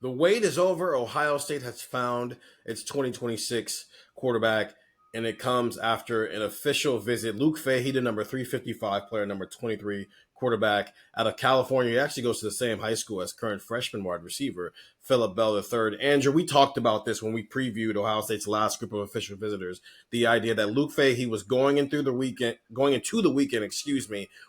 The wait is over. Ohio State has found its 2026 quarterback, and it comes after an official visit. Luke Fahey, the number 355 player, number 23 quarterback out of California. He actually goes to the same high school as current freshman wide receiver Phillip Bell III. Andrew, we talked about this when we previewed Ohio State's last group of official visitors. The idea that Luke Fahey was going into the weekend,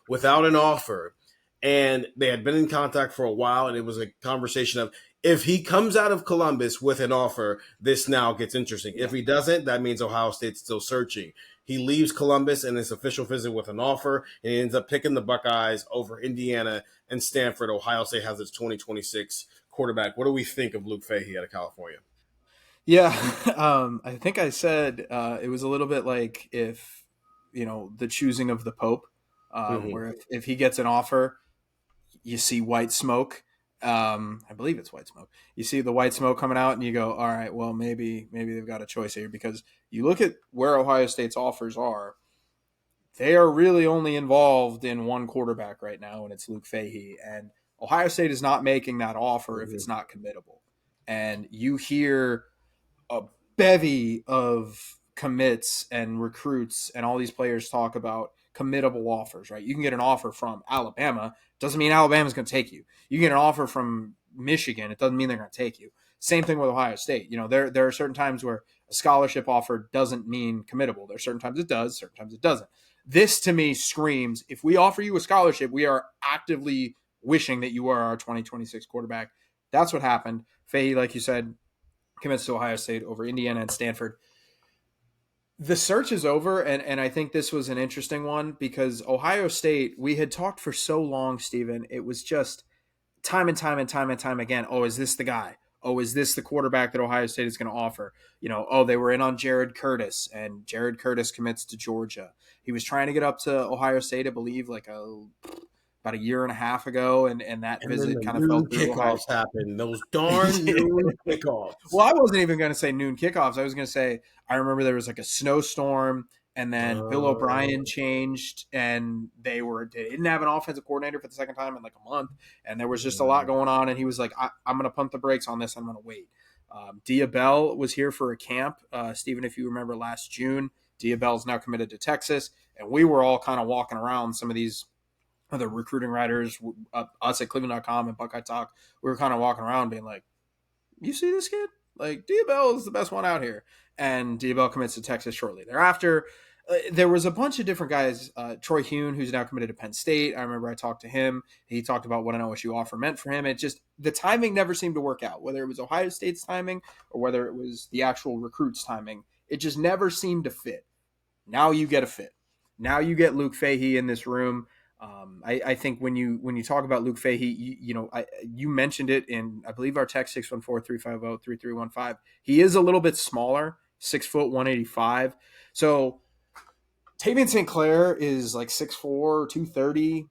without an offer, and they had been in contact for a while, and it was a conversation of, if he comes out of Columbus with an offer, this now gets interesting. If he doesn't, that means Ohio State's still searching. He leaves Columbus in his official visit with an offer, and he ends up picking the Buckeyes over Indiana and Stanford. Ohio State has its 2026 quarterback. What do we think of Luke Fahey out of California? Yeah, I think I said it was a little bit like if, the choosing of the Pope, where if he gets an offer, you see white smoke. I believe it's white smoke. You see the white smoke coming out, and you go, "All right, well, maybe they've got a choice here." Because you look at where Ohio State's offers are; they are really only involved in one quarterback right now, and it's Luke Fahey. And Ohio State is not making that offer if it's not committable. And you hear a bevy of commits and recruits and all these players talk about committable offers, right? You can get an offer from Alabama. Doesn't mean Alabama's going to take you. You can get an offer from Michigan. It doesn't mean they're going to take you. Same thing with Ohio State. There are certain times where a scholarship offer doesn't mean committable. There are certain times it does, certain times it doesn't. This to me screams, if we offer you a scholarship, we are actively wishing that you are our 2026 quarterback. That's what happened. Fahey, like you said, commits to Ohio State over Indiana and Stanford. The search is over, and I think this was an interesting one because Ohio State, we had talked for so long, Stephen. It was just time and time and time and time again. Oh, is this the guy? Oh, is this the quarterback that Ohio State is going to offer? They were in on Jared Curtis, and Jared Curtis commits to Georgia. He was trying to get up to Ohio State, I believe, about a year and a half ago, and that And then visit the kind of fell noon through. kickoffs happen. Those darn noon kickoffs. Well, I wasn't even going to say noon kickoffs. I was going to say, I remember there was like a snowstorm, and then Bill O'Brien changed, and they didn't have an offensive coordinator for the second time in like a month, and there was just a lot going on, and he was like, I'm going to pump the brakes on this. I'm going to wait. Diabell was here for a camp. Stephen, if you remember last June, Diabell's now committed to Texas, and we were all kind of walking around some of these other recruiting writers, us at cleveland.com and Buckeye Talk. We were kind of walking around being like, you see this kid? Like, Diabell is the best one out here. And Diabell commits to Texas shortly thereafter. There was a bunch of different guys. Troy Hune, who's now committed to Penn State. I remember I talked to him. He talked about what an OSU offer meant for him. It just, the timing never seemed to work out, whether it was Ohio State's timing or whether it was the actual recruit's timing. It just never seemed to fit. Now you get a fit. Now you get Luke Fahey in this room. I think when you talk about Luke Fahey, you mentioned it in, I believe, our text 614-350-3315. He is a little bit smaller, 6 foot 185. So Tavian St. Clair is like 6'4", 230.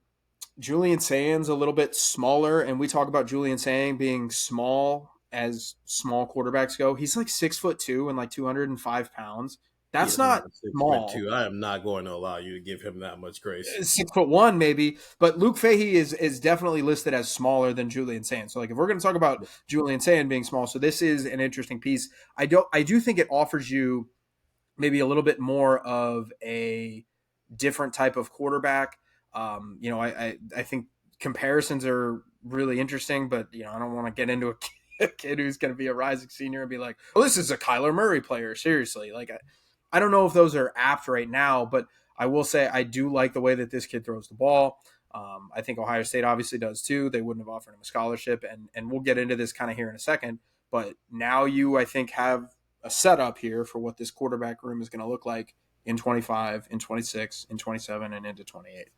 Julian Sands a little bit smaller, and we talk about Julian Sands being small as small quarterbacks go. He's like 6'2" and like 205 pounds. That's not small. I am not going to allow you to give him that much grace. 6'1" maybe, but Luke Fahey is definitely listed as smaller than Julian Sands. So, like, if we're going to talk about Julian Sands being small, so this is an interesting piece. I do think it offers you maybe a little bit more of a different type of quarterback. I think comparisons are really interesting, but I don't want to get into a kid who's going to be a rising senior and be like, "Oh, this is a Kyler Murray player." Seriously, like. I don't know if those are apt right now, but I will say I do like the way that this kid throws the ball. I think Ohio State obviously does too. They wouldn't have offered him a scholarship, and we'll get into this kind of here in a second. But now you, I think, have a setup here for what this quarterback room is going to look like in 25, in 26, in 27, and into 28.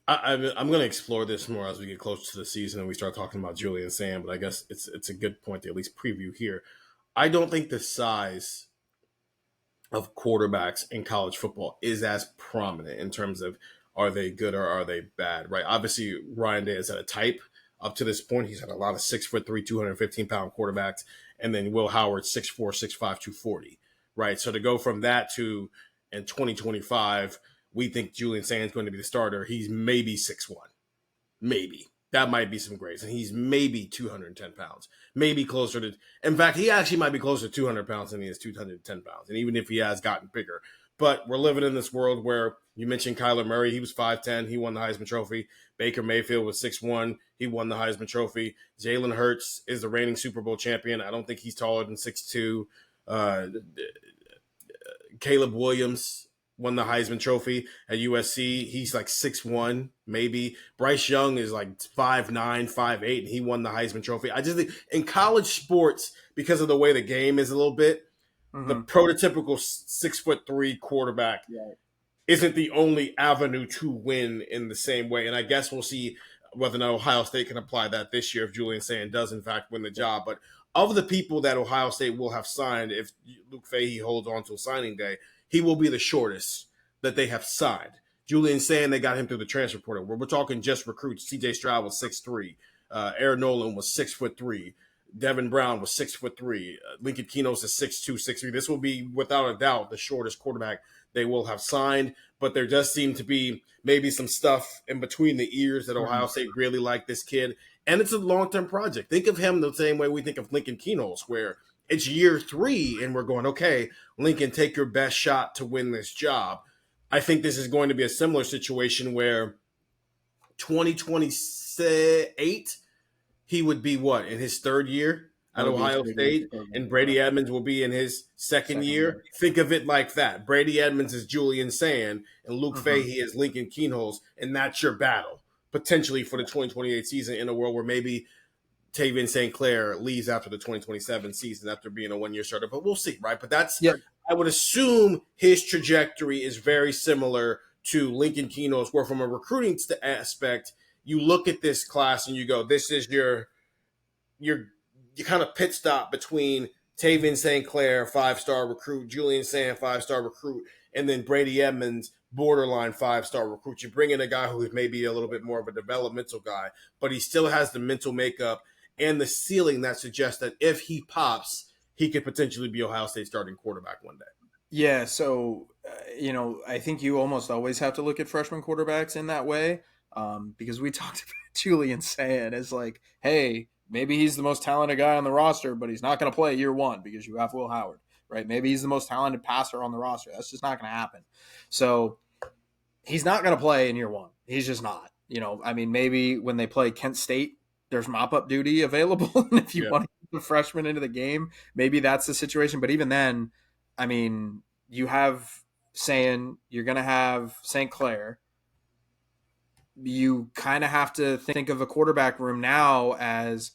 I'm going to explore this more as we get closer to the season and we start talking about Julian Sand, but I guess it's a good point to at least preview here. I don't think the size of quarterbacks in college football is as prominent in terms of are they good or are they bad, right? Obviously, Ryan Day has had a type up to this point. He's had a lot of 6'3", 215-pound quarterbacks, and then Will Howard, 6'4", 6'5", 240, right? So to go from that to in 2025, we think Julian Sand's going to be the starter. He's maybe 6'1", maybe. that might be some grace. And he's maybe 210 pounds, maybe closer to, in fact, he actually might be closer to 200 pounds than he is 210 pounds. And even if he has gotten bigger, but we're living in this world where you mentioned Kyler Murray. He was 5'10". He won the Heisman Trophy. Baker Mayfield was 6'1". He won the Heisman Trophy. Jalen Hurts is the reigning Super Bowl champion. I don't think he's taller than 6'2". Caleb Williams won the Heisman Trophy at USC. He's like 6'1", maybe. Bryce Young is like 5'9", 5'8", and he won the Heisman Trophy. I just think in college sports, because of the way the game is a little bit, the prototypical 6'3" quarterback isn't the only avenue to win in the same way. And I guess we'll see whether or not Ohio State can apply that this year if Julian Sand does, in fact, win the job. But of the people that Ohio State will have signed, if Luke Fahey holds on till signing day, he will be the shortest that they have signed. Julian Sand, they got him through the transfer portal. We're talking just recruits. C.J. Stroud was 6'3". Aaron Nolan was 6'3". Devin Brown was 6'3". Lincoln Keno's is 6'2", 6'3". This will be, without a doubt, the shortest quarterback they will have signed. But there does seem to be maybe some stuff in between the ears that Ohio State really like this kid. And it's a long-term project. Think of him the same way we think of Lincoln Keno's, where it's year 3 and we're going, okay, Lincoln, take your best shot to win this job. I think this is going to be a similar situation where 2028, he would be what, in his 3rd year at Ohio State, and Brady Edmonds will be in his second year. Think of it like that. Brady Edmonds is Julian Sand, and Luke Fahey is Lincoln Keno's, and that's your battle, potentially for the 2028 season in a world where maybe Tavian St. Clair leaves after the 2027 season after being a one-year starter. But we'll see, right? But that's I would assume his trajectory is very similar to Lincoln Keno's, where from a recruiting aspect, you look at this class and you go, this is your kind of pit stop between Tavian St. Clair, 5-star recruit, Julian Sand, 5-star recruit, and then Brady Edmonds, borderline 5-star recruit. You bring in a guy who is maybe a little bit more of a developmental guy, but he still has the mental makeup and the ceiling that suggests that if he pops, he could potentially be Ohio State's starting quarterback one day. Yeah, so, I think you almost always have to look at freshman quarterbacks in that way, because we talked about Julian Sand as like, hey, maybe he's the most talented guy on the roster, but he's not going to play year 1 because you have Will Howard, right? Maybe he's the most talented passer on the roster. That's just not going to happen. So he's not going to play in year 1. He's just not. Maybe when they play Kent State, there's mop-up duty available. And if you want to get the freshman into the game, maybe that's the situation. But even then, you have saying you're going to have St. Clair. You kind of have to think of a quarterback room now as,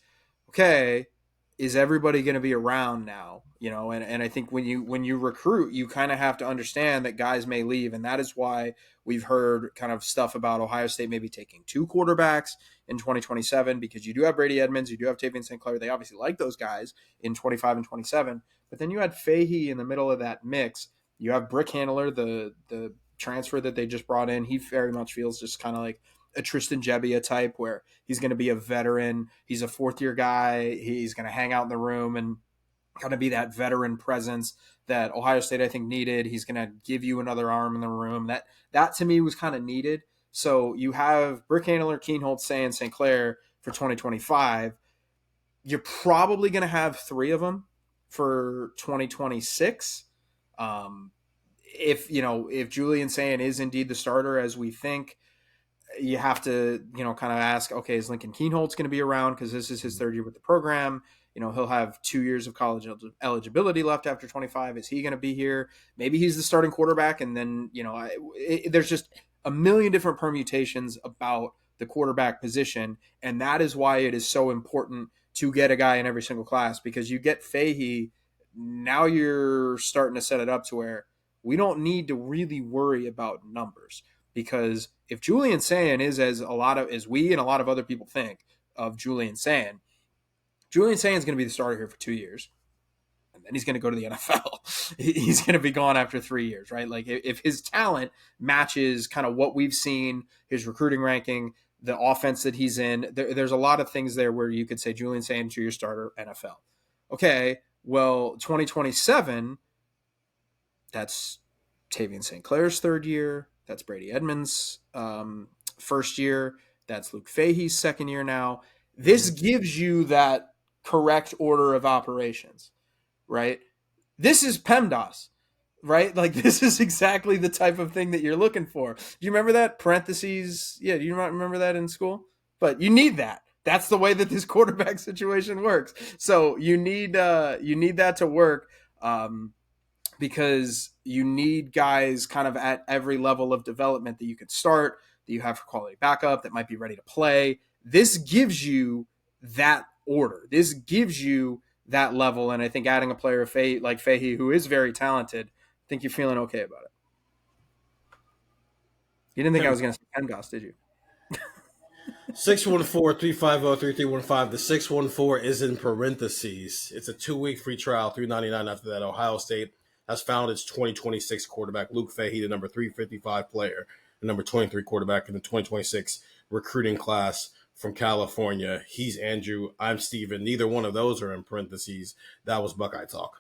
okay, is everybody going to be around now? And I think when you recruit, you kind of have to understand that guys may leave. And that is why we've heard kind of stuff about Ohio State maybe taking 2 quarterbacks in 2027, because you do have Brady Edmonds, you do have Tavian St. Clair. They obviously like those guys in 25 and 27. But then you had Fahey in the middle of that mix. You have Brick Handler, the transfer that they just brought in. He very much feels just kind of like a Tristan Gebbia type, where he's going to be a veteran. He's a 4th-year guy. He's going to hang out in the room and kind of be that veteran presence that Ohio State, I think, needed. He's going to give you another arm in the room. That to me was kind of needed. So you have Brick Handler, Keenholz, Sand, St. Clair for 2025. You're probably going to have 3 of them for 2026. If Julian Sand is indeed the starter as we think, you have to, kind of ask, okay, is Lincoln Keenholz going to be around? Because this is his 3rd year with the program. He'll have 2 years of college eligibility left after 25. Is he going to be here? Maybe he's the starting quarterback. And then, there's just a million different permutations about the quarterback position. And that is why it is so important to get a guy in every single class, because you get Fahey. Now you're starting to set it up to where we don't need to really worry about numbers. Because if Julian Sand is as we and a lot of other people think of Julian Sand is going to be the starter here for 2 years, and then he's going to go to the NFL. He's going to be gone after 3 years, right? Like if his talent matches kind of what we've seen, his recruiting ranking, the offense that he's in, there's a lot of things there where you could say Julian Sand to your starter NFL. Okay, well, 2027, that's Tavian St. Clair's 3rd year. That's Brady Edmonds' 1st year. That's Luke Fahey's second year now. This gives you that correct order of operations, right? This is PEMDAS, right? Like, this is exactly the type of thing that you're looking for. Do you remember that? Parentheses. Yeah, do you not remember that in school? But you need that. That's the way that this quarterback situation works. So you need that to work, because you need guys kind of at every level of development that you could start, that you have quality backup, that might be ready to play. This gives you that order. This gives you that level. And I think adding a player like Fahey, who is very talented, I think you're feeling okay about it. You didn't think I was going to say PEMDAS, did you? 614-350-3315. The 614 is in parentheses. It's a 2-week free trial, $3.99 after that. Ohio State has found its 2026 quarterback, Luke Fahey, the number 355 player, the number 23 quarterback in the 2026 recruiting class from California. He's Andrew. I'm Stephen. Neither one of those are in parentheses. That was Buckeye Talk.